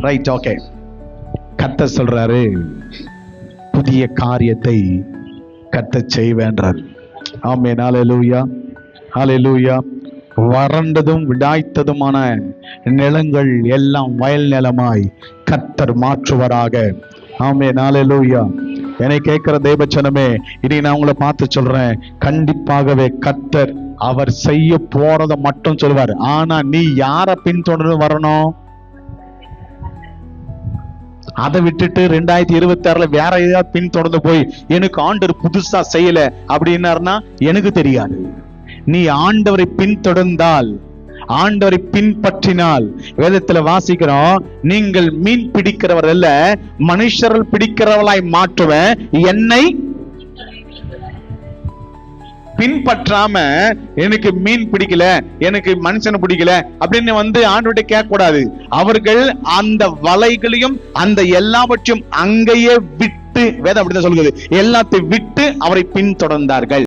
Right, okay. கர்த்தர் சொல்றாரு, புதிய காரியத்தை கர்த்தர் செய்வேன்றார். ஆமென். ஹல்லேலூயா, ஹல்லேலூயா. வறண்டதும் விடாய்த்ததுமான நிலங்கள் எல்லாம் வயல் நிலமாய் கர்த்தர் மாற்றுவராக. ஆமென். ஹல்லேலூயா. என்னை கேட்கிற தேவச்சனமே, இனி நான் உங்களை பார்த்து சொல்றேன், கண்டிப்பாகவே கர்த்தர் அவர் செய்ய போறத மட்டும் சொல்வார். ஆனா நீ யாரை பின்தொடர்ந்து வரணும்? அதை விட்டுட்டு 2026 வேற ஏதாவது பின்தொடர்ந்து போய் எனக்கு ஆண்டவர் புதுசா செய்யல அப்படின்னாருன்னா எனக்கு தெரியாது. நீ ஆண்டவரை பின்தொடர்ந்தால், ஆண்டவரை பின்பற்றினால், வேதத்துல வாசிக்கிறோம், நீங்கள் மீன் பிடிக்கிறவர் அல்ல மனுஷர்கள் பிடிக்கிறவளாய் மாற்றுவேன். என்னை பின்பற்றாம எனக்கு மீன் பிடிக்கல, எனக்கு மனுஷனை பிடிக்கல அப்படின்னு ஆண்டவர்கிட்ட கேட்க கூடாது. அவர்கள் அந்த வலைகளையும் அந்த எல்லாவற்றையும் அங்கேயே விட்டு, வேதம் அப்படிதான் சொல்லுது, எல்லாத்தையும் விட்டு அவரை பின்தொடர்ந்தார்கள்.